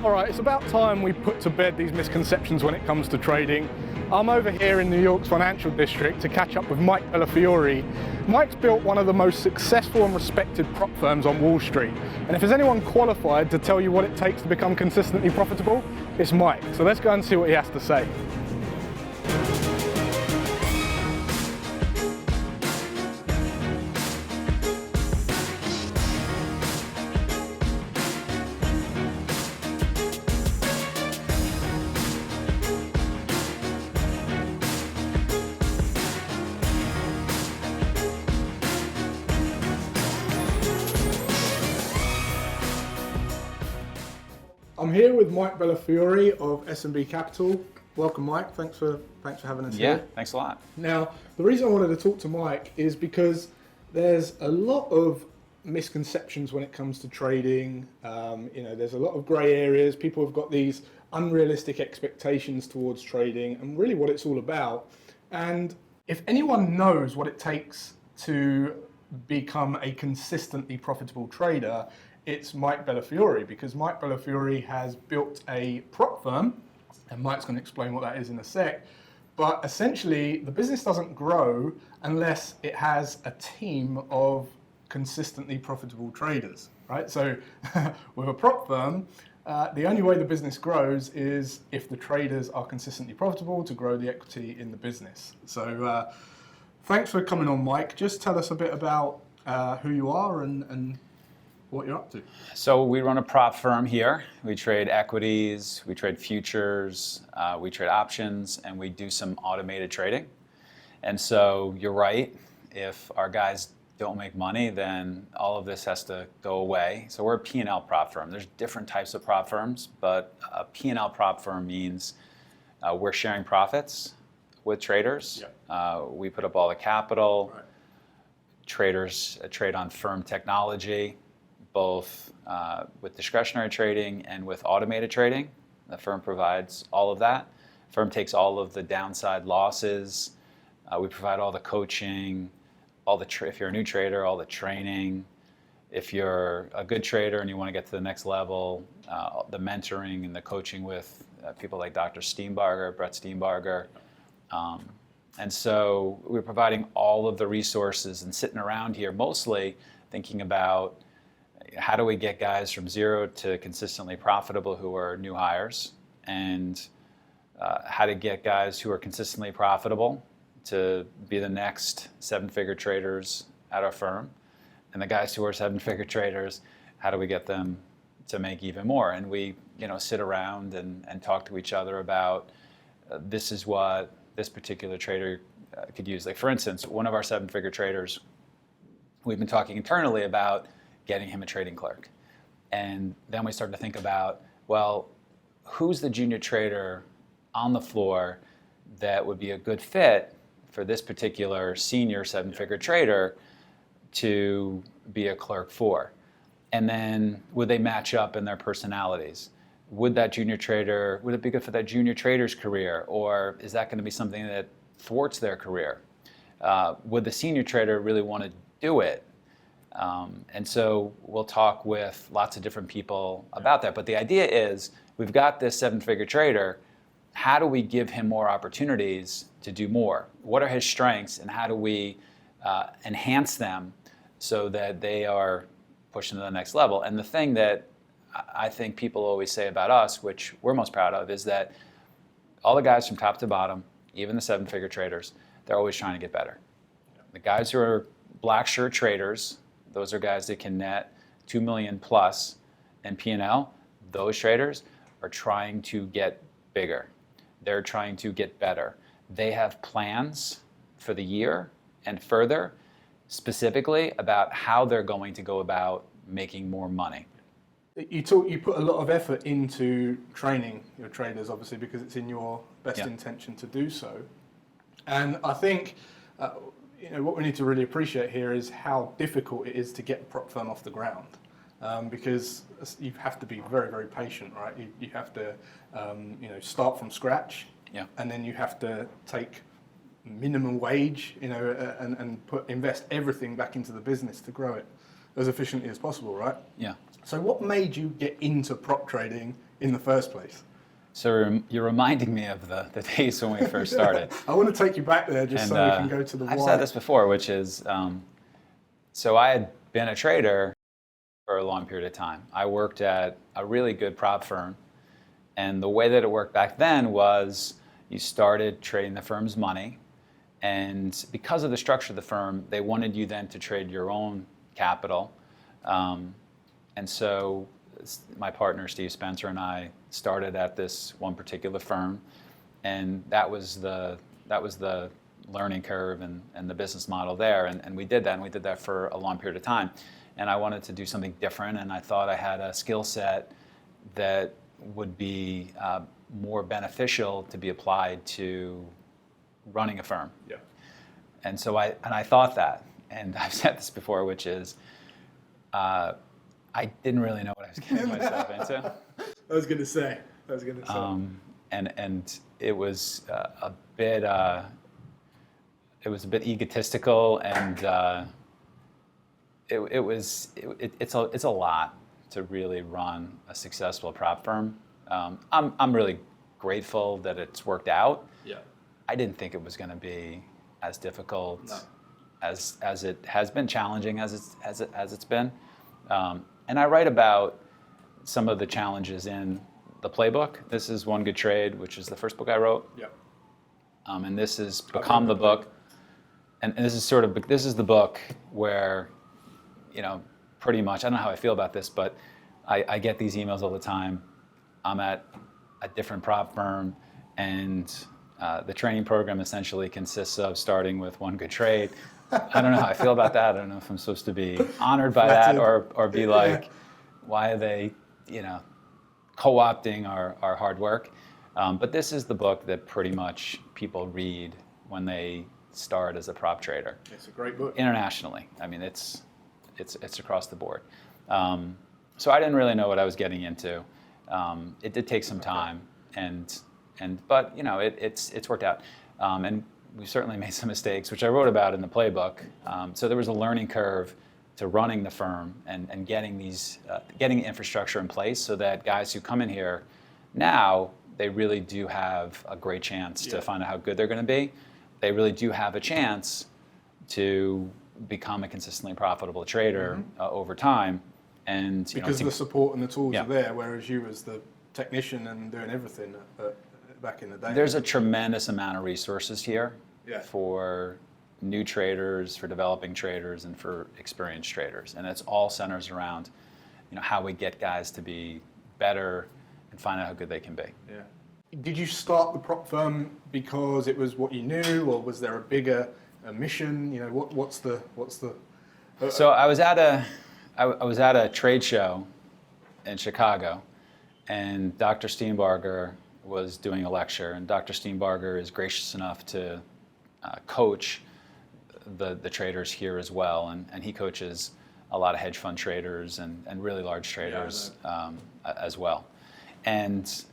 All right, it's about time we put to bed these misconceptions when it comes to trading. I'm over here in New York's financial district to catch up with Mike Bellafiore. Mike's built one of the most successful and respected prop firms on Wall Street. And if there's anyone qualified to tell you what it takes to become consistently profitable, it's Mike. So let's go and see what he has to say. I'm here with Mike Bellafiore of S&B Capital. Welcome, Mike. Thanks for having us here. Yeah, thanks a lot. Now, the reason I wanted to talk to Mike is because there's a lot of misconceptions when it comes to trading. There's a lot of grey areas. People have got these unrealistic expectations towards trading and really what it's all about. And if anyone knows what it takes to become a consistently profitable trader, it's Mike Bellafiore, because Mike Bellafiore has built a prop firm, and Mike's going to explain what that is in a sec. But essentially, the business doesn't grow unless it has a team of consistently profitable traders, right? So with a prop firm, the only way the business grows is if the traders are consistently profitable to grow the equity in the business. So thanks for coming on, Mike. Just tell us a bit about who you are and what you're up to. So we run a prop firm here. We trade equities, we trade futures, we trade options, and we do some automated trading. And so you're right, if our guys don't make money, then all of this has to go away. So we're a P&L prop firm. There's different types of prop firms, but a P&L prop firm means we're sharing profits with traders. Yep. We put up all the capital. Right. Traders trade on firm technology, both with discretionary trading and with automated trading. The firm provides all of that. The firm takes all of the downside losses. We provide all the coaching, if you're a new trader, all the training. If you're a good trader and you want to get to the next level, the mentoring and the coaching with people like Dr. Steenbarger, Brett Steenbarger. And so we're providing all of the resources and sitting around here mostly thinking about how do we get guys from zero to consistently profitable who are new hires, and how to get guys who are consistently profitable to be the next seven-figure traders at our firm, and the guys who are seven-figure traders, how do we get them to make even more? And we sit around and talk to each other about this is what this particular trader could use. Like, for instance, one of our seven-figure traders, we've been talking internally about getting him a trading clerk. And then we started to think about, well, who's the junior trader on the floor that would be a good fit for this particular senior seven-figure trader to be a clerk for? And then would they match up in their personalities? Would it be good for that junior trader's career? Or is that going to be something that thwarts their career? Would the senior trader really want to do it? And so we'll talk with lots of different people about that. But the idea is, we've got this seven-figure trader. How do we give him more opportunities to do more? What are his strengths, and how do we enhance them so that they are pushing to the next level? And the thing that I think people always say about us, which we're most proud of, is that all the guys from top to bottom, even the seven-figure traders, they're always trying to get better. The guys who are black shirt traders, those are guys that can net 2 million plus in P&L. Those traders are trying to get bigger. They're trying to get better. They have plans for the year and further, specifically about how they're going to go about making more money. You put a lot of effort into training your traders, obviously, because it's in your best intention to do so. And I think what we need to really appreciate here is how difficult it is to get a prop firm off the ground, because you have to be very, very patient, right? You have to start from scratch, and then you have to take minimum wage, and invest everything back into the business to grow it as efficiently as possible, right? Yeah. So what made you get into prop trading in the first place? So you're reminding me of the days when we first started. I want to take you back there just so we can go to the I've why. said this before, which is, so I had been a trader for a long period of time. I worked at a really good prop firm, and the way that it worked back then was you started trading the firm's money, and because of the structure of the firm, they wanted you then to trade your own capital. And so my partner, Steve Spencer, and I started at this one particular firm, and that was the learning curve and the business model there. And we did that, and we did that for a long period of time. And I wanted to do something different, and I thought I had a skill set that would be more beneficial to be applied to running a firm. Yeah. And so I thought that, and I've said this before, which is I didn't really know what I was getting myself into. I was going to say. And it was a bit egotistical, and it's a lot to really run a successful prop firm. I'm really grateful that it's worked out. Yeah. I didn't think it was going to be as difficult as it has been, challenging as it's been. And I write about some of the challenges in the playbook. This is One Good Trade, which is the first book I wrote. Yep. And this has become the book. And this is the book where, pretty much, I don't know how I feel about this, but I get these emails all the time. I'm at a different prop firm, and the training program essentially consists of starting with One Good Trade. I don't know how I feel about that. I don't know if I'm supposed to be honored by that or be like, why are they, co-opting our hard work? But this is the book that pretty much people read when they start as a prop trader. It's a great book. Internationally. I mean, it's across the board. So I didn't really know what I was getting into. It did take some time, but it's worked out. And we certainly made some mistakes, which I wrote about in the playbook. So there was a learning curve to running the firm and getting getting infrastructure in place so that guys who come in here now, they really do have a great chance to find out how good they're going to be. They really do have a chance to become a consistently profitable trader over time. And because the support and the tools are there, whereas you as the technician and doing everything back in the day. There's a tremendous amount of resources here for new traders, for developing traders, and for experienced traders. And it's all centers around how we get guys to be better and find out how good they can be. Yeah. Did you start the prop firm because it was what you knew, or was there a bigger mission? What's the So I was at a trade show in Chicago, and Dr. Steenbarger was doing a lecture, and Dr. Steenbarger is gracious enough to coach the traders here as well, and he coaches a lot of hedge fund traders and really large traders as well. And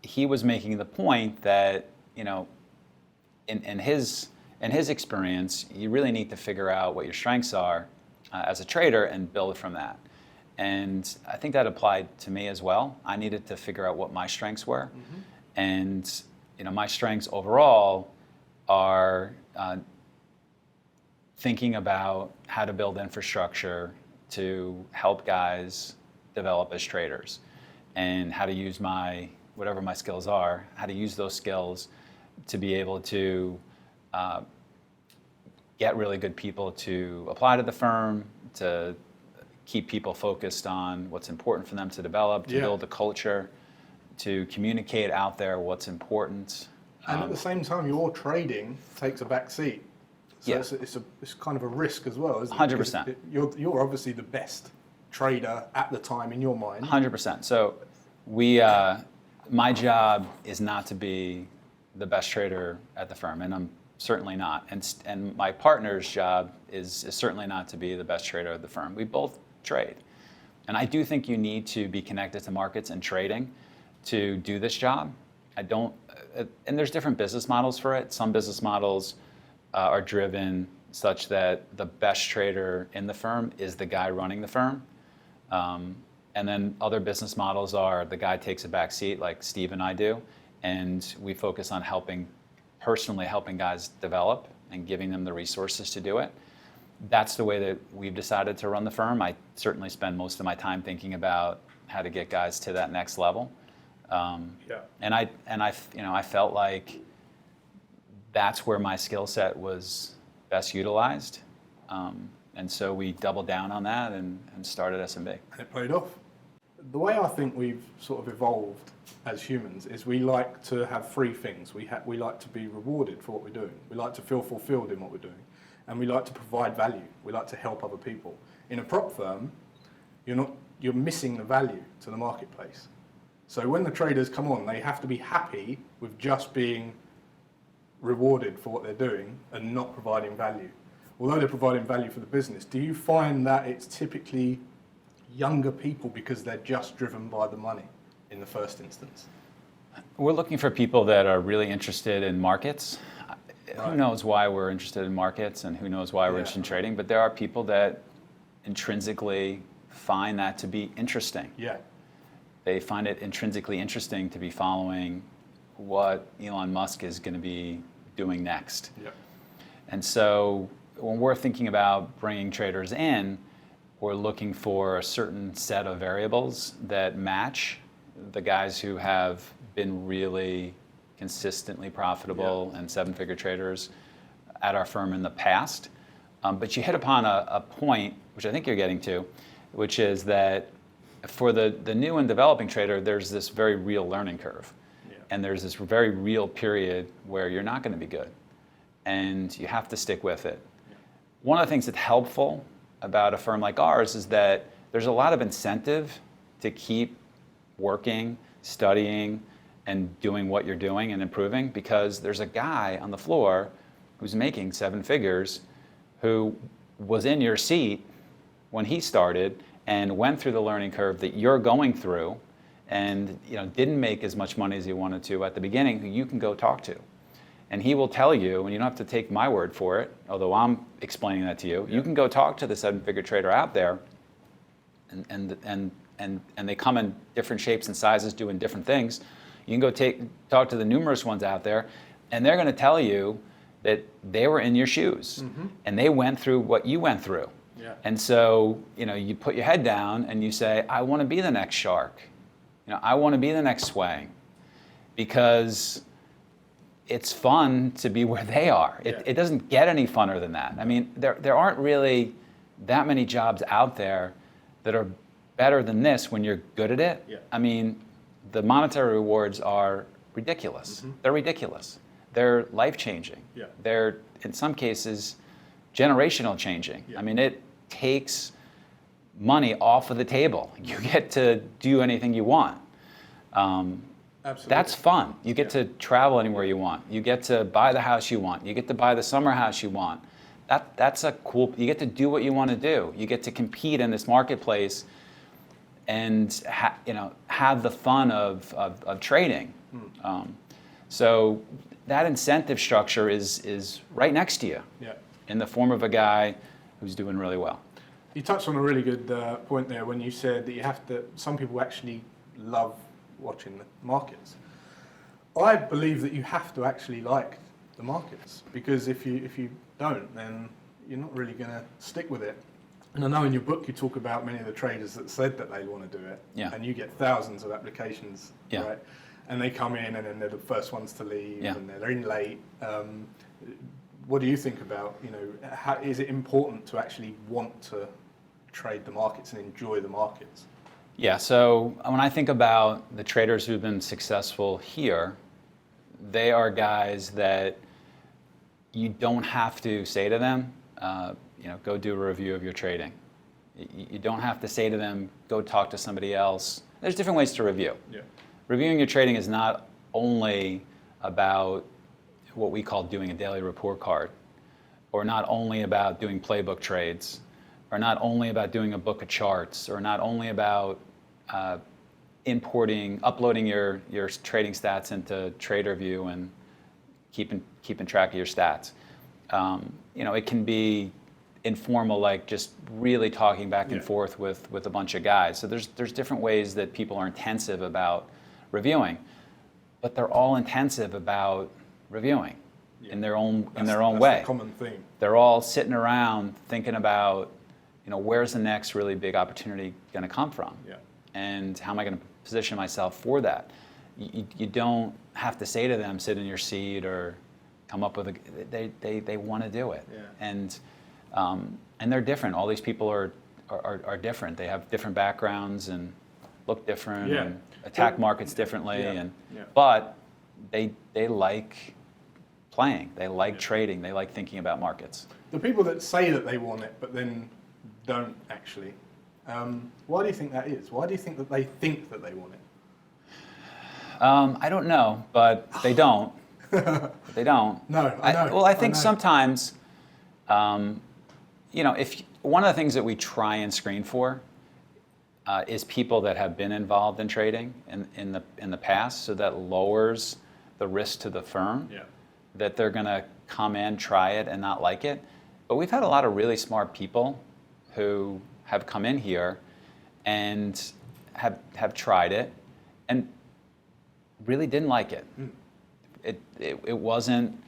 he was making the point that in his experience, you really need to figure out what your strengths are as a trader and build from that. And I think that applied to me as well. I needed to figure out what my strengths were. And my strengths overall are thinking about how to build infrastructure to help guys develop as traders, and how to use whatever my skills are, how to use those skills to be able to get really good people to apply to the firm, to keep people focused on what's important for them to develop, to build a culture, to communicate out there what's important. And at the same time, your trading takes a back seat. So it's kind of a risk as well, isn't it? 100%. You're obviously the best trader at the time in your mind. 100%. So my job is not to be the best trader at the firm, and I'm certainly not. And my partner's job is certainly not to be the best trader at the firm. We both trade. And I do think you need to be connected to markets and trading to do this job. And there's different business models for it. Some business models are driven such that the best trader in the firm is the guy running the firm. And then other business models are the guy takes a back seat like Steve and I do, and we focus on personally helping guys develop and giving them the resources to do it. That's the way that we've decided to run the firm. I certainly spend most of my time thinking about how to get guys to that next level. And I felt like that's where my skill set was best utilized. And so we doubled down on that and started SMB. And it paid off. The way I think we've sort of evolved as humans is we like to have three things. We like to be rewarded for what we're doing. We like to feel fulfilled in what we're doing. And we like to provide value. We like to help other people. In a prop firm, you're missing the value to the marketplace. So when the traders come on, they have to be happy with just being rewarded for what they're doing and not providing value. Although they're providing value for the business, do you find that it's typically younger people because they're just driven by the money in the first instance? We're looking for people that are really interested in markets. Right. Who knows why we're interested in markets and who knows why we're interested in trading, but there are people that intrinsically find that to be interesting. Yeah. They find it intrinsically interesting to be following what Elon Musk is going to be doing next. Yeah. And so when we're thinking about bringing traders in, we're looking for a certain set of variables that match the guys who have been really consistently profitable and seven-figure traders at our firm in the past. But you hit upon a point, which I think you're getting to, which is that for the new and developing trader, there's this very real learning curve. Yeah. And there's this very real period where you're not going to be good. And you have to stick with it. Yeah. One of the things that's helpful about a firm like ours is that there's a lot of incentive to keep working, studying, and doing what you're doing and improving, because there's a guy on the floor who's making seven figures who was in your seat when he started and went through the learning curve that you're going through and didn't make as much money as he wanted to at the beginning, who you can go talk to. And he will tell you, and you don't have to take my word for it, although I'm explaining that to you, you can go talk to the seven-figure trader out there, and they come in different shapes and sizes doing different things. You can go talk to the numerous ones out there, and they're going to tell you that they were in your shoes, and they went through what you went through. Yeah. And so, you put your head down and you say, I want to be the next shark. I want to be the next swang, because it's fun to be where they are. It doesn't get any funner than that. I mean, there aren't really that many jobs out there that are better than this when you're good at it. Yeah. I mean, the monetary rewards are ridiculous. They're ridiculous. They're life-changing. Yeah. They're, in some cases, generational changing. Yeah. I mean, it takes money off of the table. You get to do anything you want. Absolutely. That's fun. You get to travel anywhere you want. You get to buy the house you want. You get to buy the summer house you want. That's a cool, you get to do what you want to do. You get to compete in this marketplace and have the fun of trading. So that incentive structure is right next to you in the form of a guy who's doing really well. You touched on a really good point there when you said that some people actually love watching the markets. I believe that you have to actually like the markets, because if you don't, then you're not really going to stick with it. And I know in your book you talk about many of the traders that said that they want to do it, and you get thousands of applications, right? And they come in and then they're the first ones to leave, and they're in late. What do you think about, how is it important to actually want to trade the markets and enjoy the markets? Yeah, so when I think about the traders who've been successful here, they are guys that you don't have to say to them, go do a review of your trading. You don't have to say to them, go talk to somebody else. There's different ways to review. Yeah. Reviewing your trading is not only about what we call doing a daily report card, or not only about doing playbook trades, or not only about doing a book of charts, or not only about uploading your trading stats into TraderView and keeping track of your stats. It can be informal, like just really talking back and forth with a bunch of guys. So there's different ways that people are intensive about reviewing, but they're all intensive about reviewing in their own way. That's the common theme. They're all sitting around thinking about, where's the next really big opportunity going to come from, and how am I going to position myself for that? You don't have to say to them, sit in your seat or come up with they want to do it, and they're different. All these people are different. They have different backgrounds and look different and attack markets differently, but they like playing. They like trading. They like thinking about markets. The people that say that they want it but then don't actually, why do you think that is? Why do you think that they think that they want it? I don't know, but they don't. They don't. No, I know. Well, I think sometimes, if one of the things that we try and screen for is people that have been involved in trading in the past, so that lowers the risk to the firm that they're going to come in, try it, and not like it. But we've had a lot of really smart people who have come in here and have tried it and really didn't like it. It wasn't.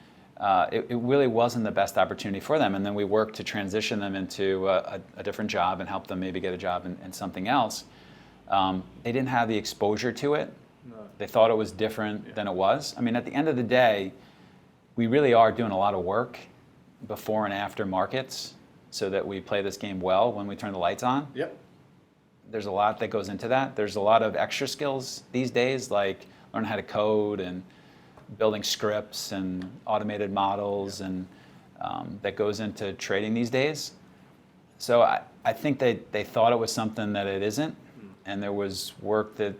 It really wasn't the best opportunity for them, and then we worked to transition them into a different job and help them maybe get a job in something else. They didn't have the exposure to it. No. They thought it was different than it was. I mean, at the end of the day, we really are doing a lot of work before and after markets so that we play this game well when we turn the lights on. Yep. There's a lot that goes into that. There's a lot of extra skills these days, like learning how to code and building scripts and automated models, and that goes into trading these days. So I think they thought it was something that it isn't, and there was work that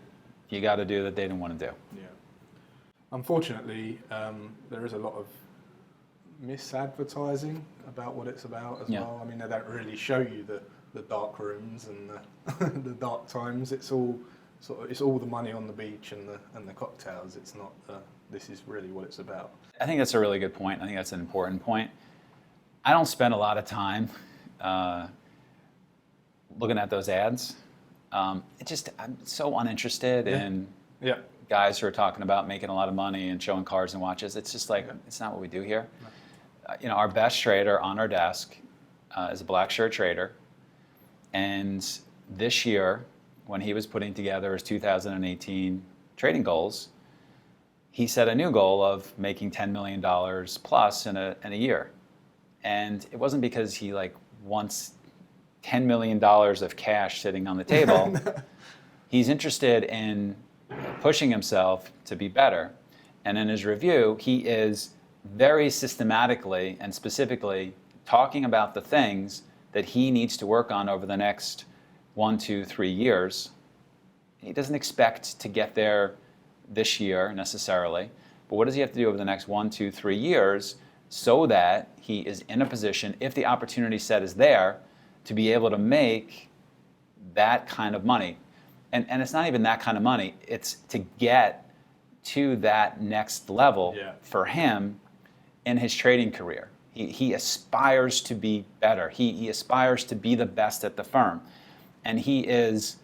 you got to do that they didn't want to do. Yeah. Unfortunately, there is a lot of misadvertising about what it's about as well. I mean, they don't really show you the dark rooms and the dark times. It's all it's all the money on the beach and the cocktails. It's not this is really what it's about. I think that's a really good point. I think that's an important point. I don't spend a lot of time looking at those ads. I'm so uninterested in guys who are talking about making a lot of money and showing cars and watches. It's just like, it's not what we do here. No. Our best trader on our desk is a black shirt trader. And this year, when he was putting together his 2018 trading goals, he set a new goal of making $10 million plus in a year. And it wasn't because he wants $10 million of cash sitting on the table. He's interested in pushing himself to be better. And in his review, he is very systematically and specifically talking about the things that he needs to work on over the next 1, 2, 3 years. He doesn't expect to get there this year necessarily, but what does he have to do over the next 1, 2, 3 years so that he is in a position, if the opportunity set is there, to be able to make that kind of money. And it's not even that kind of money, it's to get to that next level for him in his trading career. He aspires to be better. He aspires to be the best at the firm. And he is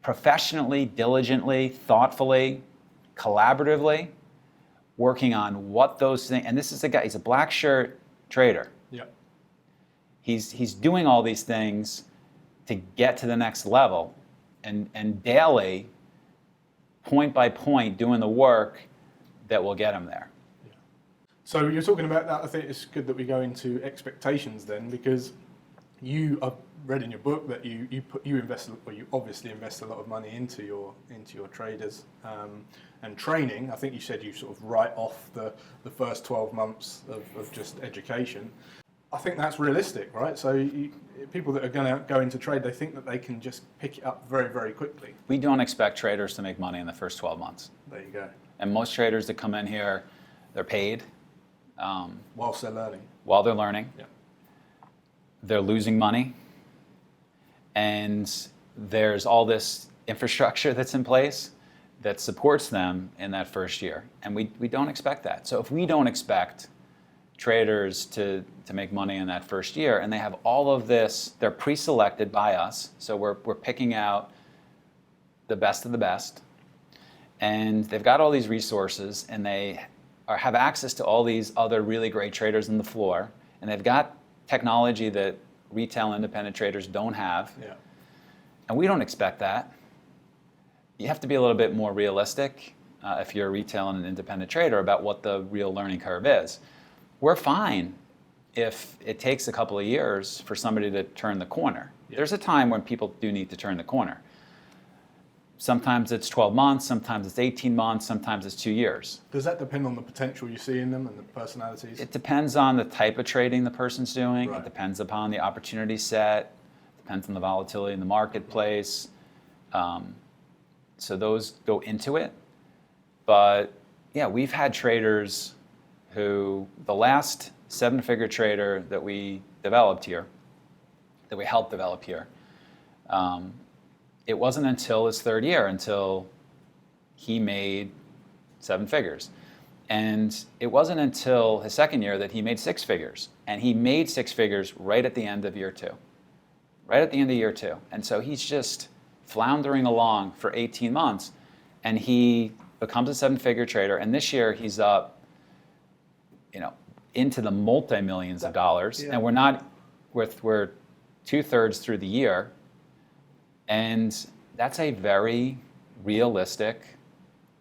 professionally, diligently, thoughtfully, collaboratively working on what those things, and this is a guy, he's a black shirt trader. Yep. He's doing all these things to get to the next level, and daily, point by point, doing the work that will get him there. Yeah. So you're talking about that. I think it's good that we go into expectations then, because you have read in your book that you obviously invest a lot of money into your traders and training. I think you said you sort of write off the first 12 months of just education. I think that's realistic, right? So people that are going to go into trade, they think that they can just pick it up very, very quickly. We don't expect traders to make money in the first 12 months. There you go. And most traders that come in here, they're paid. Whilst they're learning. While they're learning. Yeah. They're losing money. And there's all this infrastructure that's in place that supports them in that first year. And we don't expect that. So if we don't expect traders to make money in that first year, and they have all of this. They're pre-selected by us, so we're picking out the best of the best, and they've got all these resources, and they have access to all these other really great traders on the floor, and they've got technology that retail independent traders don't have. Yeah. And we don't expect that. You have to be a little bit more realistic if you're a retail and an independent trader about what the real learning curve is. We're fine if it takes a couple of years for somebody to turn the corner. Yeah. There's a time when people do need to turn the corner. Sometimes it's 12 months, sometimes it's 18 months, sometimes it's 2 years. Does that depend on the potential you see in them and the personalities? It depends on the type of trading the person's doing. Right. It depends upon the opportunity set. It depends on the volatility in the marketplace. So those go into it. But yeah, we've had traders who, the last 7-figure trader that we developed here, that we helped develop here, it wasn't until his third year until he made 7 figures. And it wasn't until his second year that he made 6 figures. And he made 6 figures right at the end of year 2. Right at the end of year 2. And so he's just floundering along for 18 months. And he becomes a 7-figure trader. And this year he's up, into the multi-millions of dollars. Yeah. And we're 2/3 through the year. And that's a very realistic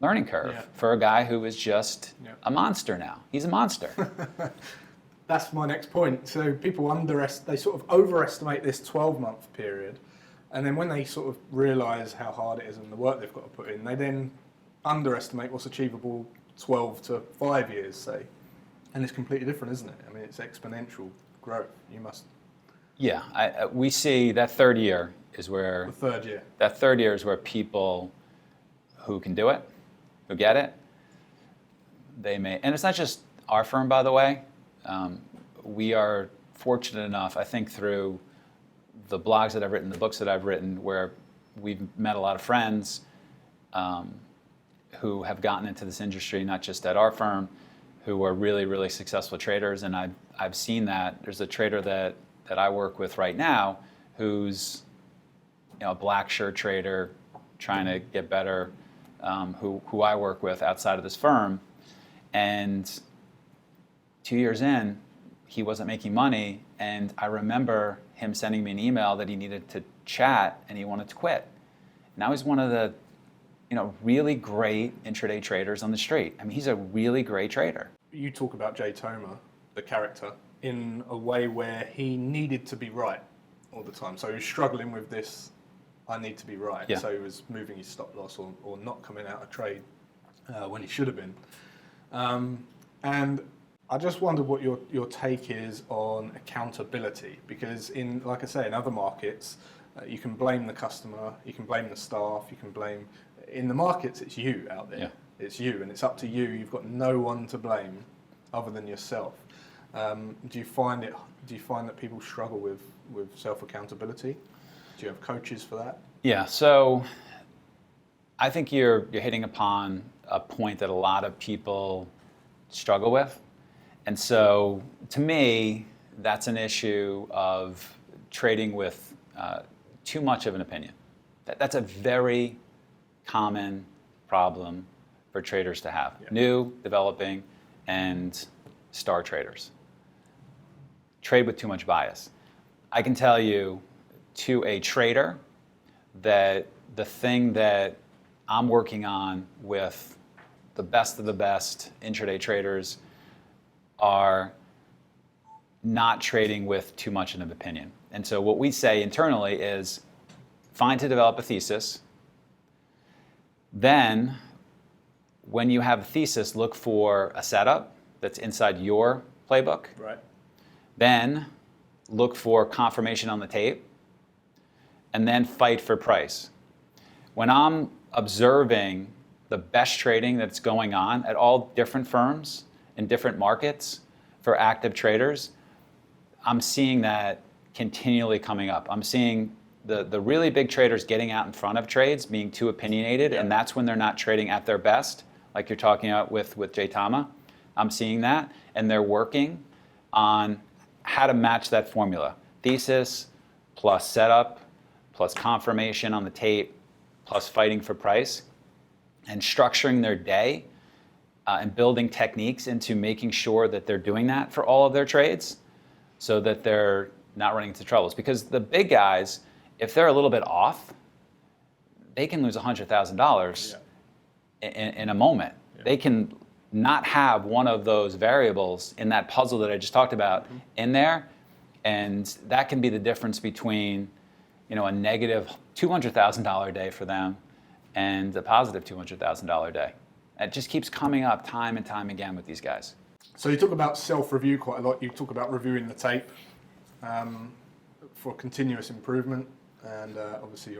learning curve for a guy who is just a monster now. He's a monster. That's my next point. So people they sort of overestimate this 12-month period, and then when they sort of realise how hard it is and the work they've got to put in, they then underestimate what's achievable 12 to 5 years, say. And it's completely different, isn't it? I mean, it's exponential growth. You must... Yeah, we see that third year is where... The third year. That third year is where people who can do it, who get it, they may... And it's not just our firm, by the way. We are fortunate enough, I think, through the blogs that I've written, the books that I've written, where we've met a lot of friends who have gotten into this industry, not just at our firm, who are really, really successful traders. And I've seen that. There's a trader that I work with right now who's a black shirt trader trying to get better, who I work with outside of this firm. And 2 years in, he wasn't making money, and I remember him sending me an email that he needed to chat and he wanted to quit. Now he's one of the really great intraday traders on the street. I mean, he's a really great trader. You talk about Jay Toma, the character, in a way where he needed to be right all the time. So he was struggling with this, I need to be right. Yeah. So he was moving his stop loss or not coming out of trade when he should have been. And I just wondered what your take is on accountability, because like I say, in other markets, you can blame the customer, you can blame the staff, you can blame... In the markets, it's you out there. Yeah. It's you, and it's up to you. You've got no one to blame other than yourself. Do you find that people struggle with self-accountability? Do you have coaches for that? Yeah, so I think you're hitting upon a point that a lot of people struggle with. And so to me, that's an issue of trading with too much of an opinion. That's a very common problem for traders to have. Yeah. New, developing, and star traders. Trade with too much bias. I can tell you, to a trader, that the thing that I'm working on with the best of the best intraday traders are not trading with too much of an opinion. And so what we say internally is, fine to develop a thesis. Then, when you have a thesis, look for a setup that's inside your playbook. Right. Then, look for confirmation on the tape. And then fight for price. When I'm observing the best trading that's going on at all different firms in different markets for active traders, I'm seeing that continually coming up. I'm seeing the really big traders getting out in front of trades, being too opinionated, and that's when they're not trading at their best, like you're talking about with Jay Toma. I'm seeing that, and they're working on how to match that formula. Thesis plus setup plus confirmation on the tape plus fighting for price, and structuring their day and building techniques into making sure that they're doing that for all of their trades so that they're not running into troubles. Because the big guys, if they're a little bit off, they can lose $100,000 in a moment. Yeah. They can not have one of those variables in that puzzle that I just talked about in there, and that can be the difference between, a negative $200,000 day for them and a positive $200,000 day. It just keeps coming up time and time again with these guys. So you talk about self-review quite a lot. You talk about reviewing the tape for continuous improvement, and obviously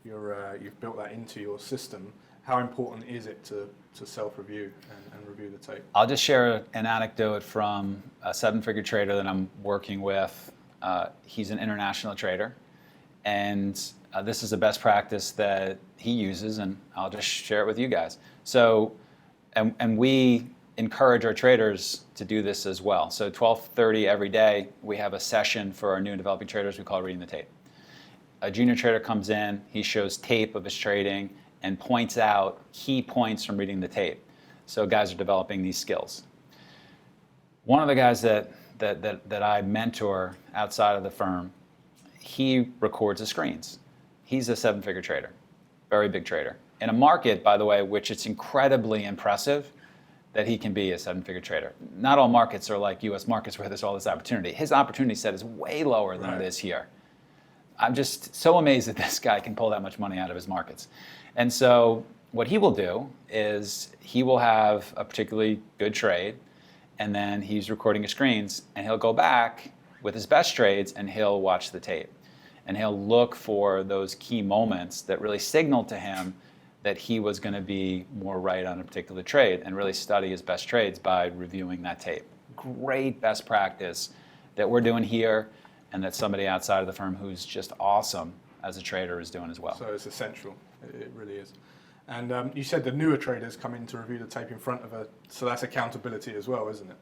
you've built that into your system. How important is it to self-review and review the tape? I'll just share an anecdote from a seven-figure trader that I'm working with. He's an international trader, and this is a best practice that he uses, and I'll just share it with you guys. So, and we encourage our traders to do this as well. So 12:30 every day, we have a session for our new and developing traders we call reading the tape. A junior trader comes in, he shows tape of his trading and points out key points from reading the tape. So guys are developing these skills. One of the guys that I mentor outside of the firm, he records the screens. He's a seven-figure trader, very big trader. In a market, by the way, which it's incredibly impressive that he can be a seven-figure trader. Not all markets are like US markets where there's all this opportunity. His opportunity set is way lower than it is here. I'm just so amazed that this guy can pull that much money out of his markets. And so what he will do is he will have a particularly good trade, and then he's recording his screens, and he'll go back with his best trades and he'll watch the tape. And he'll look for those key moments that really signal to him that he was going to be more right on a particular trade, and really study his best trades by reviewing that tape. Great best practice that we're doing here, and that somebody outside of the firm who's just awesome as a trader is doing as well. So it's essential. It really is. And you said the newer traders come in to review the tape in front of so that's accountability as well, isn't it?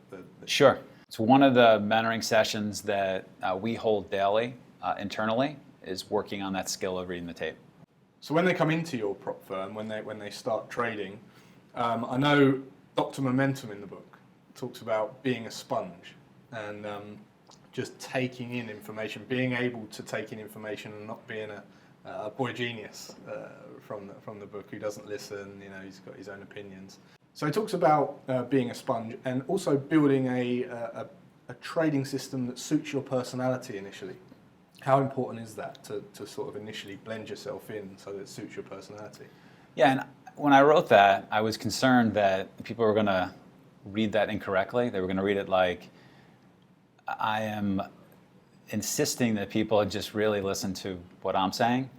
Sure. It's one of the mentoring sessions that we hold daily internally, is working on that skill of reading the tape. So when they come into your prop firm, when they start trading, I know Dr. Momentum in the book talks about being a sponge and just taking in information, being able to take in information and not being a boy genius from the book who doesn't listen. He's got his own opinions. So he talks about being a sponge and also building a trading system that suits your personality initially. How important is that to sort of initially blend yourself in so that it suits your personality? Yeah, and when I wrote that, I was concerned that people were going to read that incorrectly. They were going to read it like I am insisting that people just really listen to what I'm saying.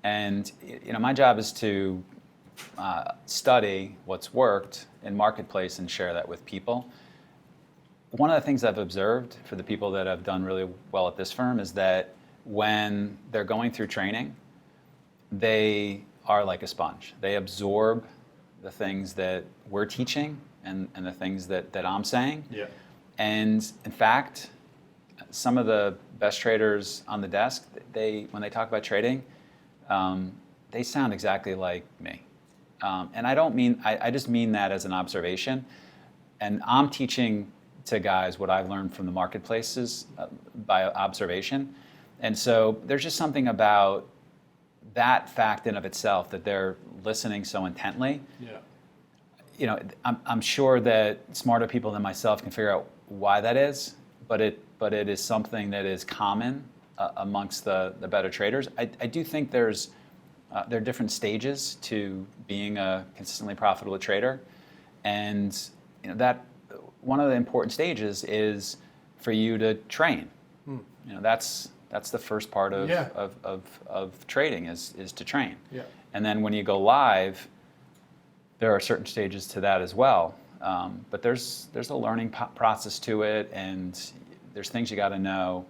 And my job is to study what's worked in marketplace and share that with people. One of the things I've observed for the people that have done really well at this firm is that when they're going through training, they are like a sponge. They absorb the things that we're teaching and the things that I'm saying. Yeah. And in fact, some of the best traders on the desk, when they talk about trading, they sound exactly like me. And I just mean that as an observation. And I'm teaching to guys what I've learned from the marketplaces by observation. And so there's just something about that fact in of itself, that they're listening so intently. Yeah. I'm sure that smarter people than myself can figure out why that is, but it is something that is common amongst the better traders. I do think there are different stages to being a consistently profitable trader, and that one of the important stages is for you to train. That's the first part of trading is to train. Yeah. And then when you go live, there are certain stages to that as well. But there's a learning process to it, and there's things you got to know.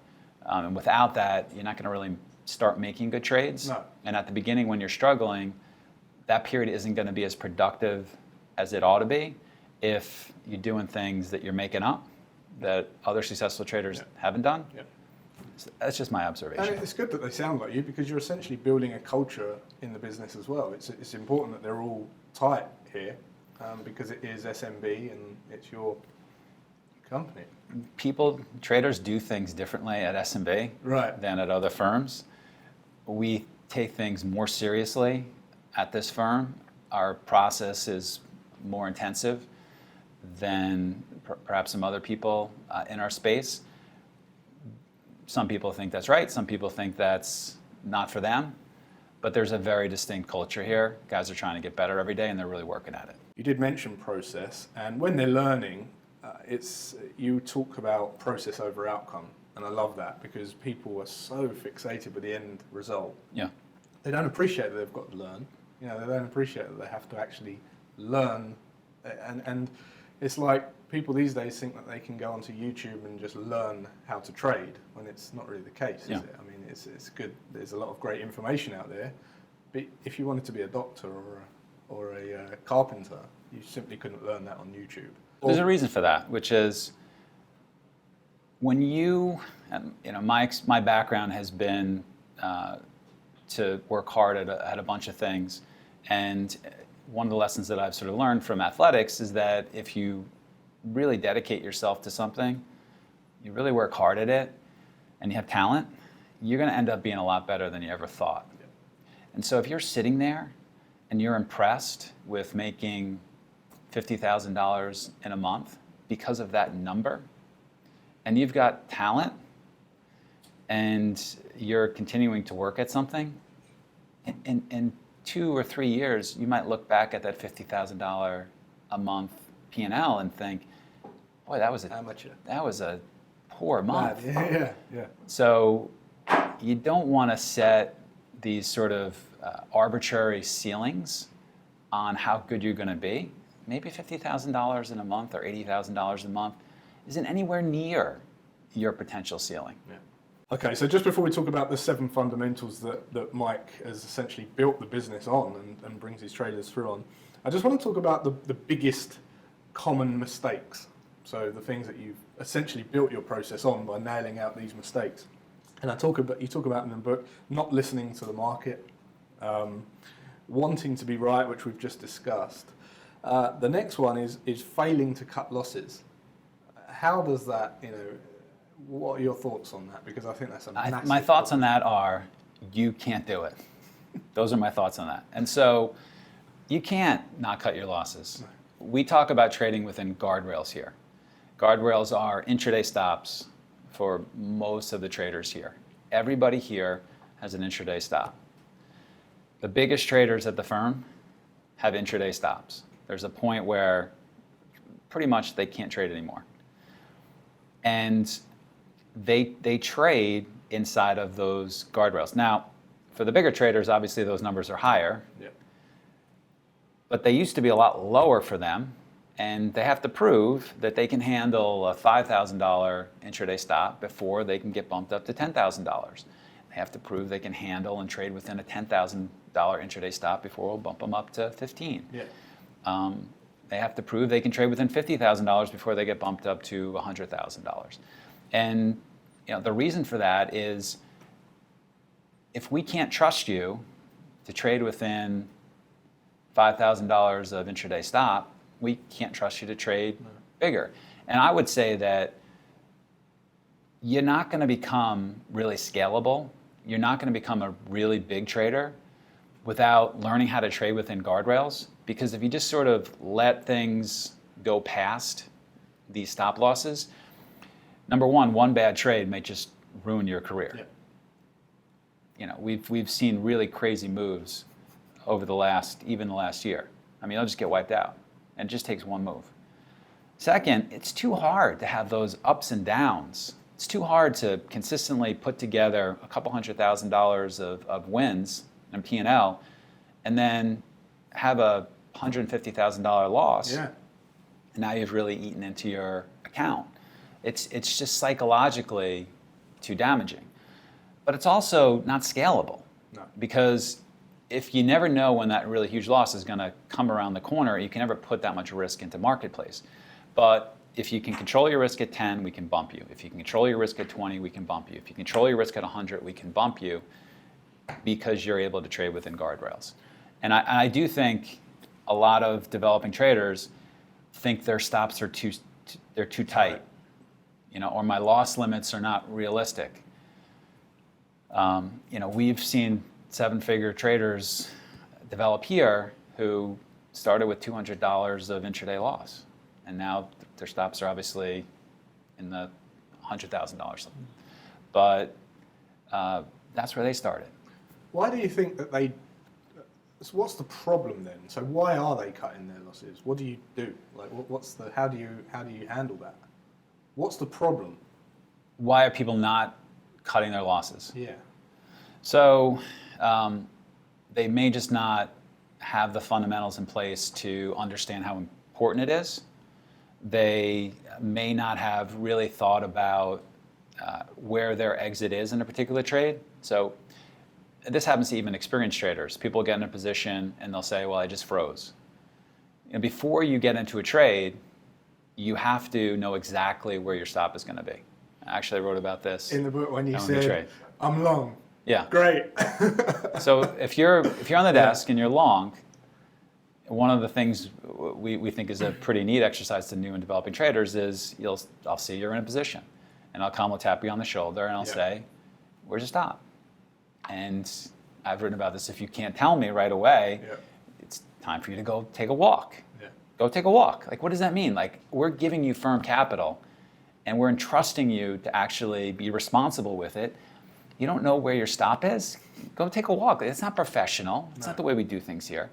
And without that, you're not going to really start making good trades. No. And at the beginning, when you're struggling, that period isn't going to be as productive as it ought to be if you're doing things that you're making up that other successful traders haven't done. So that's just my observation. And it's good that they sound like you, because you're essentially building a culture in the business as well. It's important that they're all tight here, because it is SMB and it's your company. Traders do things differently at SMB than at other firms. We take things more seriously at this firm. Our process is more intensive than perhaps some other people in our space. Some people think that's right. Some people think that's not for them. But there's a very distinct culture here. Guys are trying to get better every day, and they're really working at it. You did mention process, and when they're learning, you talk about process over outcome, and I love that, because people are so fixated with the end result. Yeah. They don't appreciate that they've got to learn. They don't appreciate that they have to actually learn, and it's like people these days think that they can go onto YouTube and just learn how to trade, when it's not really the case, is it? I mean, it's good. There's a lot of great information out there, but if you wanted to be a doctor or a carpenter, you simply couldn't learn that on YouTube. There's a reason for that, which is when my background has been to work hard at a bunch of things, and one of the lessons that I've sort of learned from athletics is that if you really dedicate yourself to something, you really work hard at it, and you have talent, you're going to end up being a lot better than you ever thought. Yeah. And so if you're sitting there and you're impressed with making $50,000 in a month because of that number, and you've got talent, and you're continuing to work at something, in 2 or 3 years, you might look back at that $50,000 a month P&L and think, boy, that was a poor month. Yeah. So you don't want to set these sort of arbitrary ceilings on how good you're going to be. Maybe $50,000 in a month or $80,000 a month isn't anywhere near your potential ceiling. Yeah. Okay, so just before we talk about the 7 fundamentals that Mike has essentially built the business on and brings his traders through on, I just want to talk about the biggest common mistakes. So the things that you've essentially built your process on by nailing out these mistakes. And you talk about in the book, not listening to the market, wanting to be right, which we've just discussed. The next one is failing to cut losses. How does that, what are your thoughts on that? Because I think that's a massive My thoughts on that are, you can't do it. Those are my thoughts on that. And so you can't not cut your losses. We talk about trading within guardrails here. Guardrails are intraday stops for most of the traders here. Everybody here has an intraday stop. The biggest traders at the firm have intraday stops. There's a point where pretty much they can't trade anymore. And they trade inside of those guardrails. Now, for the bigger traders, obviously those numbers are higher. Yeah. But they used to be a lot lower for them, and they have to prove that they can handle a $5,000 intraday stop before they can get bumped up to $10,000. They have to prove they can handle and trade within a $10,000 intraday stop before we'll bump them up to $15,000. Yeah. They have to prove they can trade within $50,000 before they get bumped up to $100,000. And the reason for that is, if we can't trust you to trade within $5,000 of intraday stop, we can't trust you to trade bigger. And I would say that you're not going to become really scalable. You're not going to become a really big trader without learning how to trade within guardrails. Because if you just sort of let things go past these stop losses, number one bad trade may just ruin your career. Yeah. We've seen really crazy moves over the last year. I mean, they'll just get wiped out, and it just takes one move. Second, it's too hard to have those ups and downs. It's too hard to consistently put together a couple $100,000 of wins and P&L, and then have a $150,000 loss. Yeah. And now you've really eaten into your account. It's just psychologically too damaging. But it's also not scalable. No. Because if you never know when that really huge loss is going to come around the corner, you can never put that much risk into marketplace. But if you can control your risk at 10, we can bump you. If you can control your risk at 20, we can bump you. If you control your risk at 100, we can bump you because you're able to trade within guardrails. And I do think a lot of developing traders think their stops are too tight, or my loss limits are not realistic. We've seen 7-figure traders develop here who started with $200 of intraday loss, and now their stops are obviously in the $100,000. But that's where they started. Why do you think that they? So what's the problem then? So why are they cutting their losses? What do you do? Like, how do you handle that? What's the problem? Why are people not cutting their losses? Yeah. So they may just not have the fundamentals in place to understand how important it is. They may not have really thought about where their exit is in a particular trade. So this happens to even experienced traders. People get in a position and they'll say, well, I just froze. And before you get into a trade, you have to know exactly where your stop is going to be. I actually wrote about this in the book when you said, I'm long. Yeah. Great. So if you're on the desk and you're long, one of the things we think is a pretty neat exercise to new and developing traders is I'll see you're in a position, and I'll come, I'll tap you on the shoulder, and I'll say, where's your stop? And I've written about this. If you can't tell me right away, it's time for you to go take a walk. Yeah. Go take a walk. Like, what does that mean? Like, we're giving you firm capital, and we're entrusting you to actually be responsible with it. You don't know where your stop is? Go take a walk. It's not professional. It's not the way we do things here.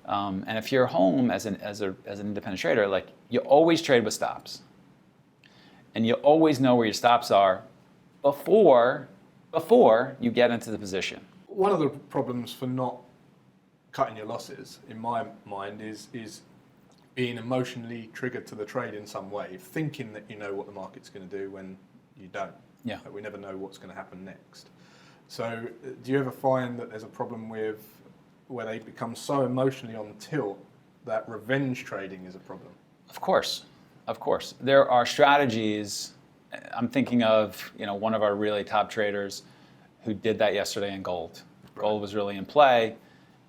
And if you're home as an independent trader, like, you always trade with stops, and you always know where your stops are before you get into the position. One of the problems for not cutting your losses, in my mind, is being emotionally triggered to the trade in some way, thinking that you know what the market's going to do when you don't. Yeah. That we never know what's going to happen next. So do you ever find that there's a problem with where they become so emotionally on tilt that revenge trading is a problem? Of course. There are strategies. I'm thinking of one of our really top traders who did that yesterday in gold. Right. Gold was really in play,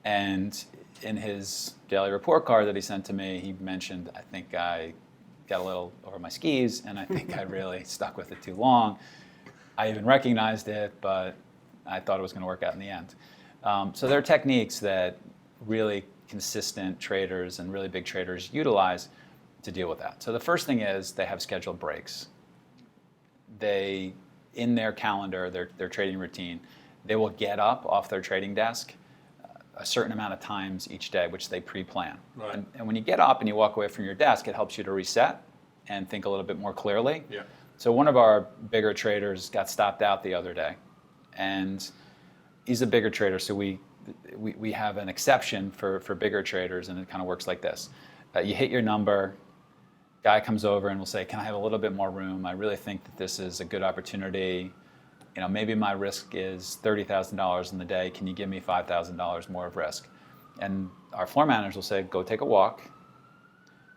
and in his daily report card that he sent to me, he mentioned, I think I got a little over my skis, and I think I really stuck with it too long. I even recognized it, but I thought it was going to work out in the end. So there are techniques that really consistent traders and really big traders utilize to deal with that. So the first thing is they have scheduled breaks. They, in their calendar, their trading routine, they will get up off their trading desk a certain amount of times each day, which they pre-plan. Right. And when you get up and you walk away from your desk, it helps you to reset and think a little bit more clearly. Yeah. So one of our bigger traders got stopped out the other day, and he's a bigger trader, so we have an exception for bigger traders, and it kind of works like this. You hit your number, guy comes over and will say, can I have a little bit more room? I really think that this is a good opportunity. Maybe my risk is $30,000 in the day. Can you give me $5,000 more of risk? And our floor managers will say, go take a walk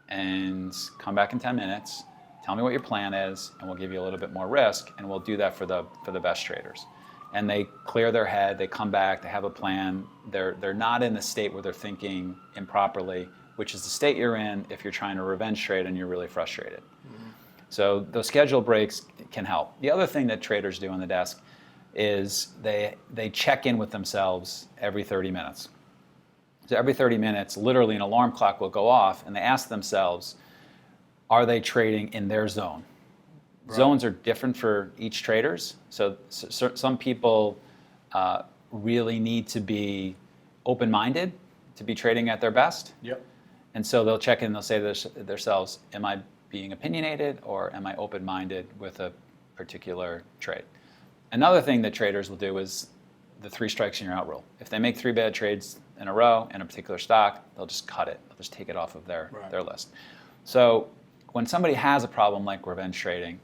and come back in 10 minutes. Tell me what your plan is, and we'll give you a little bit more risk, and we'll do that for the best traders. And they clear their head, they come back, they have a plan. They're not in the state where they're thinking improperly, which is the state you're in if you're trying to revenge trade and you're really frustrated. Mm-hmm. So those scheduled breaks can help. The other thing that traders do on the desk is they check in with themselves every 30 minutes. So every 30 minutes, literally an alarm clock will go off, and they ask themselves, are they trading in their zone? Right. Zones are different for each traders. So some people really need to be open-minded to be trading at their best. Yep. And so they'll check in and they'll say to themselves, am I being opinionated or am I open-minded with a particular trade? Another thing that traders will do is the 3 strikes and you're out rule. If they make 3 bad trades in a row in a particular stock, they'll just cut it. They'll just take it off of their list. So when somebody has a problem like revenge trading,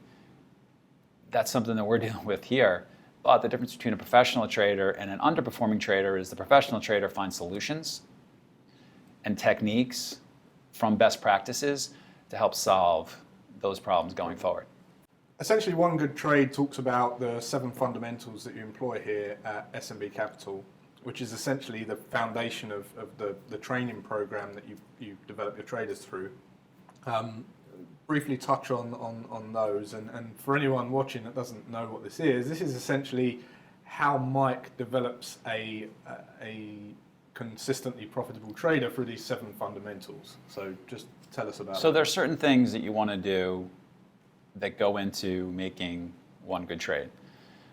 that's something that we're dealing with here. But the difference between a professional trader and an underperforming trader is the professional trader finds solutions and techniques from best practices to help solve those problems going forward. Essentially, One Good Trade talks about the 7 fundamentals that you employ here at SMB Capital, which is essentially the foundation of the training program that you develop your traders through. Briefly touch on those, and for anyone watching that doesn't know what this is essentially how Mike develops a consistently profitable trader through these 7 fundamentals. So just tell us about So that. there's certain things that you want to do that go into making one good trade.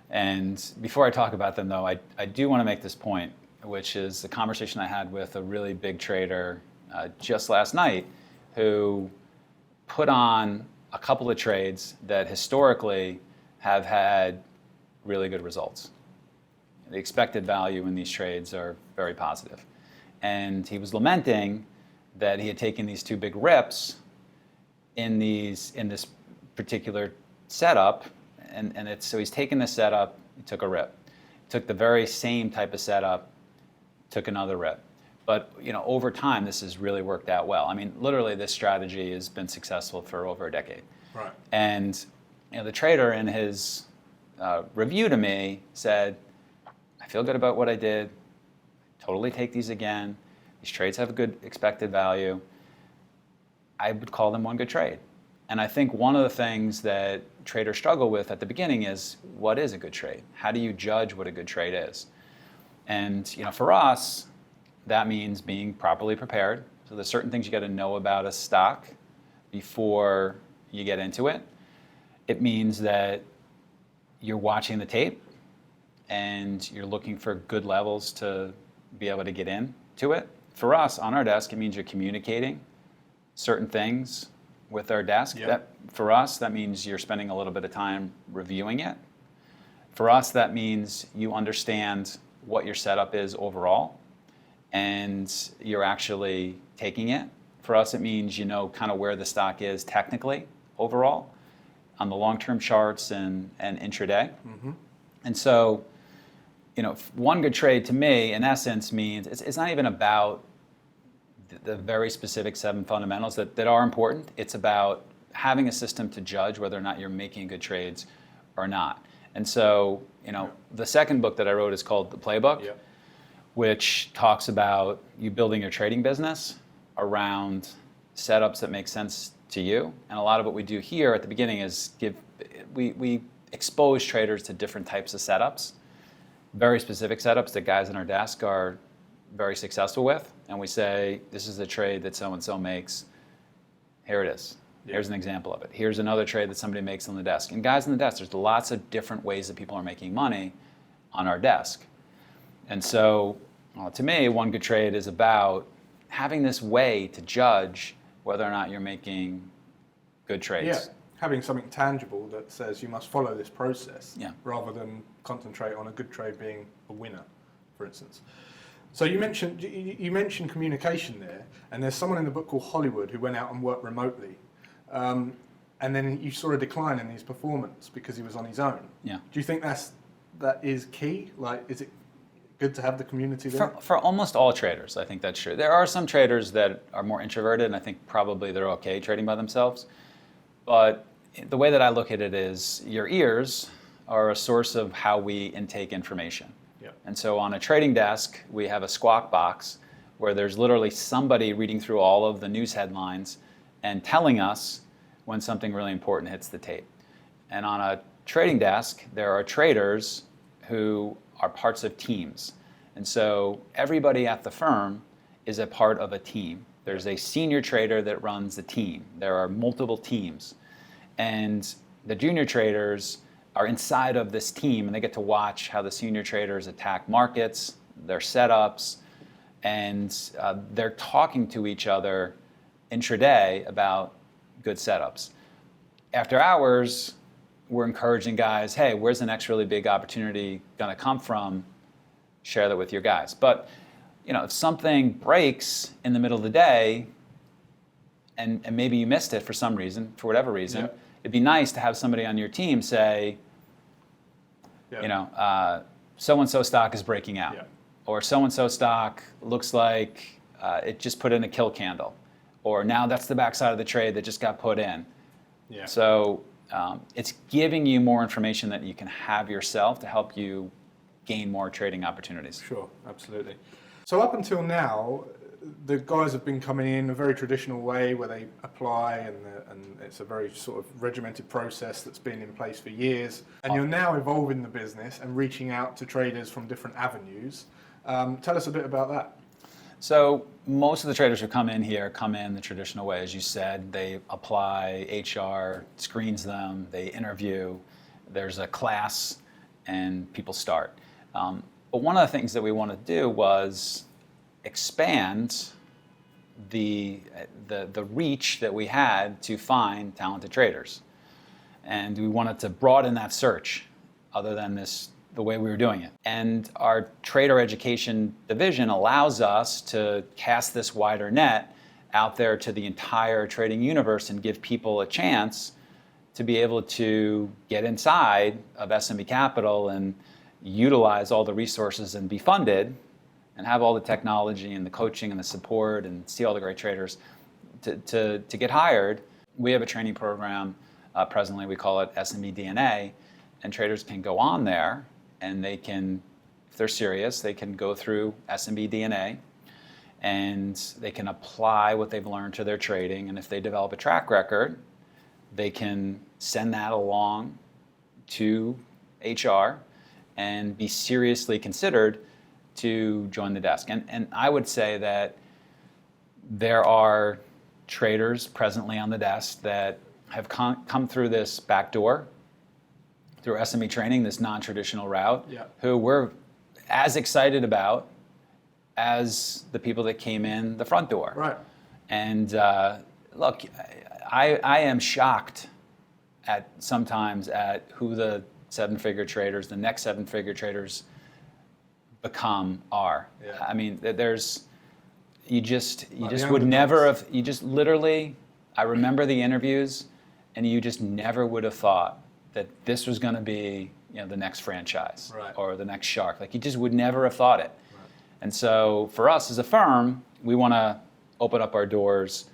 And before I talk about them, though, I do want to make this point, which is the conversation I had with a really big trader just last night who put on a couple of trades that historically have had really good results. The expected value in these trades are very positive. And he was lamenting that he had taken these 2 big rips in this particular setup, and so he's taken the setup, he took a rip. He took the very same type of setup, took another rip. But over time, this has really worked out well. I mean, literally, this strategy has been successful for over a decade. Right. And the trader in his review to me said, I feel good about what I did. Totally take these again. These trades have a good expected value. I would call them one good trade. And I think one of the things that traders struggle with at the beginning is, what is a good trade? How do you judge what a good trade is? And for us, that means being properly prepared. So there's certain things you got to know about a stock before you get into it. It means that you're watching the tape and you're looking for good levels to be able to get into it. For us, on our desk, it means you're communicating certain things with our desk. Yep. For us, that means you're spending a little bit of time reviewing it. For us, that means you understand what your setup is overall and you're actually taking it. For us, it means you know kind of where the stock is technically overall on the long-term charts and intraday. Mm-hmm. And so, one good trade to me, in essence, means it's not even about the very specific 7 fundamentals that are important. It's about having a system to judge whether or not you're making good trades or not. And so, the second book that I wrote is called The Playbook, Yep. which talks about you building your trading business around setups that make sense to you. And a lot of what we do here at the beginning is we expose traders to different types of setups, very specific setups that guys in our desk are very successful with. And we say, this is a trade that so-and-so makes. Here it is. Here's an example of it. Here's another trade that somebody makes on the desk. And guys on the desk, there's lots of different ways that people are making money on our desk. And so, to me, one good trade is about having this way to judge whether or not you're making good trades. Yeah, having something tangible that says you must follow this process, Yeah. rather than concentrate on a good trade being a winner, for instance. So you mentioned communication there, and there's someone in the book called Hollywood who went out and worked remotely, and then you saw a decline in his performance because he was on his own. Yeah. Do you think that is key? Like, is it good to have the community there? For almost all traders, I think that's true. There are some traders that are more introverted, and I think probably they're okay trading by themselves. But the way that I look at it is your ears are a source of how we intake information. Yeah. And so on a trading desk, we have a squawk box where there's literally somebody reading through all of the news headlines and telling us when something really important hits the tape. And on a trading desk, there are traders who are parts of teams. And so everybody at the firm is a part of a team. There's a senior trader that runs the team. There are multiple teams. And the junior traders are inside of this team, and they get to watch how the senior traders attack markets, their setups, and they're talking to each other intraday about good setups. After hours, we're encouraging guys, hey, where's the next really big opportunity going to come from? Share that with your guys. But if something breaks in the middle of the day, and maybe you missed it for some reason, for whatever reason, Yeah. it'd be nice to have somebody on your team say, Yeah. You know, so-and-so stock is breaking out. Yeah. Or so-and-so stock looks like it just put in a kill candle. Or now that's the backside of the trade that just got put in. Yeah. So it's giving you more information that you can have yourself to help you gain more trading opportunities. Sure, absolutely. So up until now, the guys have been coming in a very traditional way where they apply and it's a very sort of regimented process that's been in place for years. And you're now evolving the business and reaching out to traders from different avenues. Tell us a bit about that. So most of the traders who come in here come in the traditional way, as you said. They apply, HR screens them, they interview, there's a class, and people start. But one of the things that we want to do was expand the reach that we had to find talented traders. And we wanted to broaden that search other than the way we were doing it. And our trader education division allows us to cast this wider net out there to the entire trading universe and give people a chance to be able to get inside of SMB Capital and utilize all the resources and be funded and have all the technology and the coaching and the support and see all the great traders to get hired. We have a training program. Presently, we call it SMB DNA, and traders can go on there and they can, if they're serious, they can go through SMB DNA and they can apply what they've learned to their trading. And if they develop a track record, they can send that along to HR and be seriously considered to join the desk. And I would say that there are traders presently on the desk that have come through this back door, through SME training, this non-traditional route, who we're as excited about as the people that came in the front door. Right. And look, I am shocked sometimes at who the seven-figure traders, the next seven-figure traders are. Yeah. I mean, you just would never have, you just literally, I remember the interviews, and you just never would have thought that this was going to be, the next franchise, right, or the next shark. Like, you just would never have thought it. Right. And so for us as a firm, we want to open up our doors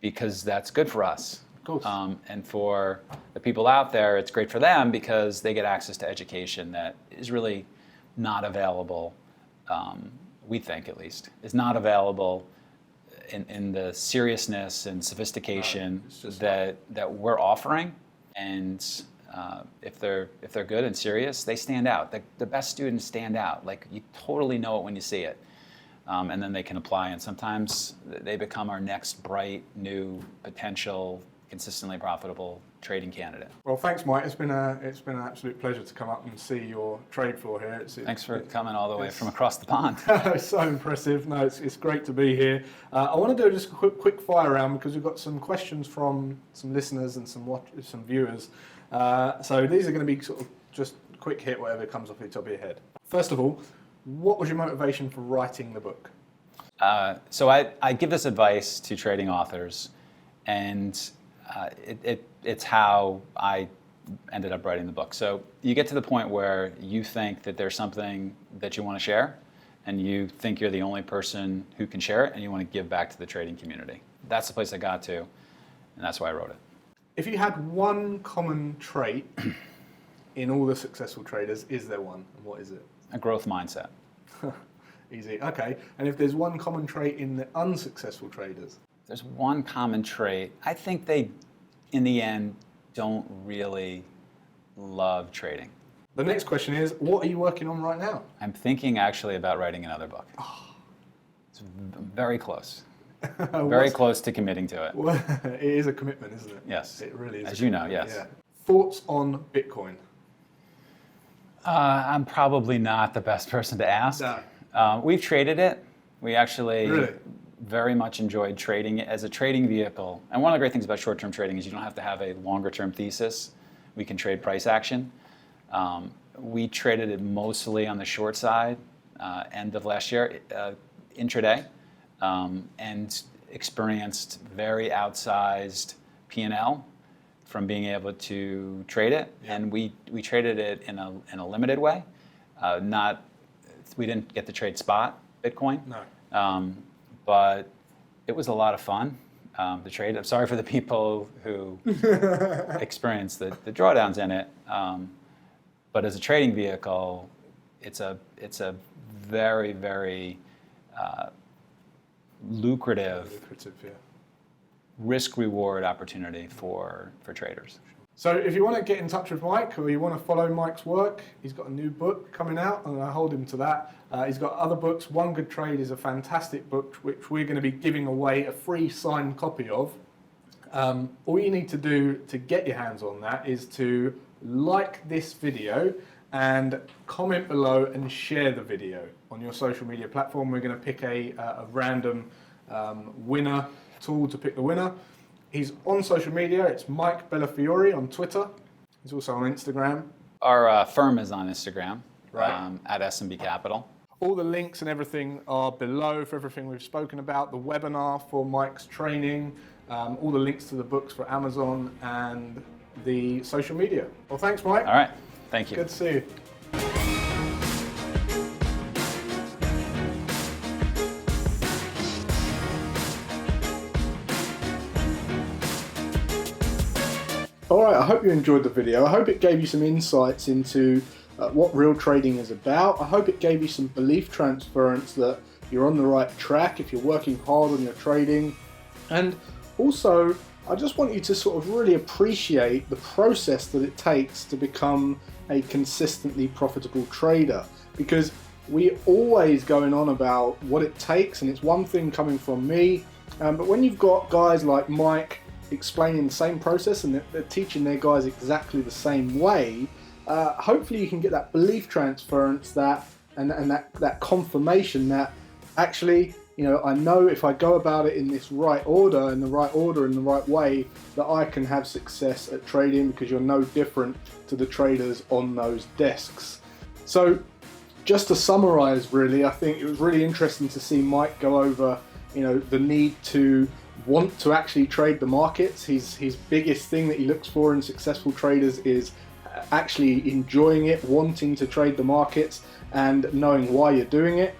because that's good for us. Of course. And for the people out there, it's great for them because they get access to education that is really not available, we think at least, is not available in the seriousness and sophistication that we're offering. And if they're good and serious, they stand out. The best students stand out. Like, you totally know it when you see it. And then they can apply, and sometimes they become our next bright, new, potential, consistently profitable trading candidate. Well, thanks, Mike. It's been an absolute pleasure to come up and see your trade floor here. Thanks for coming all the way from across the pond. It's so impressive. No, it's great to be here. I want to do just a quick fire round because we've got some questions from some listeners and some viewers. So these are going to be sort of just quick hit, whatever comes off the top of your head. First of all, what was your motivation for writing the book? So I give this advice to trading authors, and it's how I ended up writing the book. So you get to the point where you think that there's something that you want to share, and you think you're the only person who can share it, and you want to give back to the trading community. That's the place I got to, and that's why I wrote it. If you had one common trait in all the successful traders, is there one? And what is it? A growth mindset. Easy. Okay. And if there's one common trait in the unsuccessful traders? There's one common trait. I think they, in the end, don't really love trading. The next question is, what are you working on right now? I'm thinking actually about writing another book. It's very close. Very close to committing to it. Well, it is a commitment, isn't it? Yes. It really is. As you know, yes. Yeah. Thoughts on Bitcoin? I'm probably not the best person to ask. No. We've traded it. We actually Really? very much enjoyed trading it as a trading vehicle. And one of the great things about short-term trading is you don't have to have a longer-term thesis. We can trade price action. We traded it mostly on the short side, end of last year, intraday, and experienced very outsized P&L from being able to trade it, and we traded it in a limited way. We didn't get to trade spot Bitcoin, but it was a lot of fun to trade. I'm sorry for the people who experienced the drawdowns in it, but as a trading vehicle, it's a very, very lucrative risk-reward opportunity for traders. So if you want to get in touch with Mike, or you want to follow Mike's work, he's got a new book coming out, and I hold him to that. He's got other books. One Good Trade is a fantastic book, which we're going to be giving away a free signed copy of. All you need to do to get your hands on that is to like this video and comment below and share the video on your social media platform. We're going to pick a random winner tool to pick the winner. He's on social media. It's Mike Bellafiore on Twitter. He's also on Instagram. Our firm is on Instagram, at S&B Capital. All the links and everything are below for everything we've spoken about. The webinar for Mike's training, all the links to the books for Amazon, and the social media. Well, thanks, Mike. All right. Thank you. Good to see you. All right, I hope you enjoyed the video. I hope it gave you some insights into what real trading is about. I hope it gave you some belief transference that you're on the right track if you're working hard on your trading. And also, I just want you to sort of really appreciate the process that it takes to become a consistently profitable trader, because we're always going on about what it takes, and it's one thing coming from me, but when you've got guys like Mike explaining the same process and they're teaching their guys exactly the same way, hopefully you can get that belief transference, that confirmation that actually, you know, I know if I go about it in this right order, in the right way, that I can have success at trading, because you're no different to the traders on those desks. So just to summarize, really, I think it was really interesting to see Mike go over, you know, the need to want to actually trade the markets. His biggest thing that he looks for in successful traders is actually enjoying it, wanting to trade the markets, and knowing why you're doing it.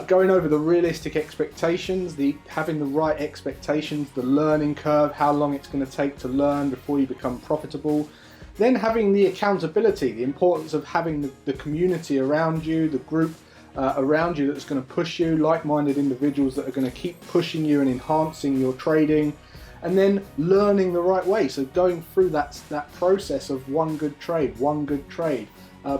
Going over the realistic expectations, having the right expectations, the learning curve, how long it's going to take to learn before you become profitable. Then having the accountability, the importance of having the community around you, the group around you that's going to push you, like-minded individuals that are going to keep pushing you and enhancing your trading, and then learning the right way. So going through that process of one good trade,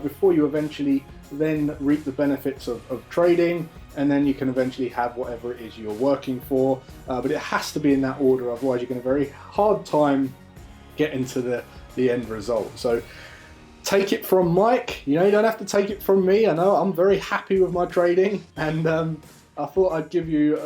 before you eventually then reap the benefits of trading, and then you can eventually have whatever it is you're working for. But it has to be in that order, otherwise you're going to have a very hard time getting to the end result. So take it from Mike. You know, you don't have to take it from me. I know I'm very happy with my trading, and I thought I'd give you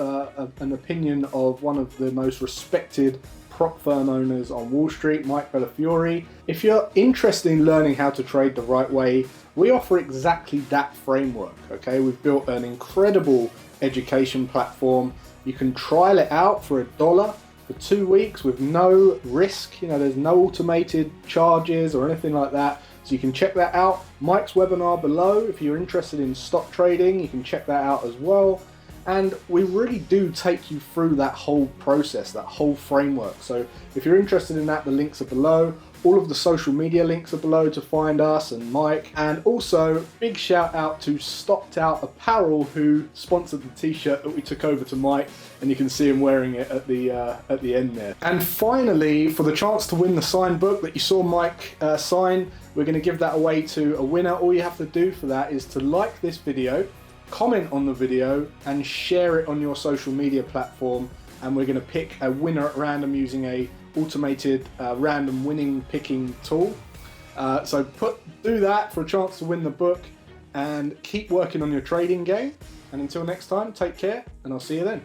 an opinion of one of the most respected prop firm owners on Wall Street, Mike Bellafiore. If you're interested in learning how to trade the right way, we offer exactly that framework, okay? We've built an incredible education platform. You can trial it out for $1 for 2 weeks with no risk. You know, there's no automated charges or anything like that. So you can check that out. Mike's webinar below. If you're interested in stock trading, you can check that out as well. And we really do take you through that whole process, that whole framework. So if you're interested in that, the links are below. All of the social media links are below to find us and Mike. And also, big shout out to Stocked Out Apparel, who sponsored the t-shirt that we took over to Mike, and you can see him wearing it at the end there. And finally, for the chance to win the signed book that you saw Mike sign, we're going to give that away to a winner. All you have to do for that is to like this video, comment on the video, and share it on your social media platform, and we're going to pick a winner at random using a automated random winning picking tool. So do that for a chance to win the book, and keep working on your trading game. And until next time, take care, and I'll see you then.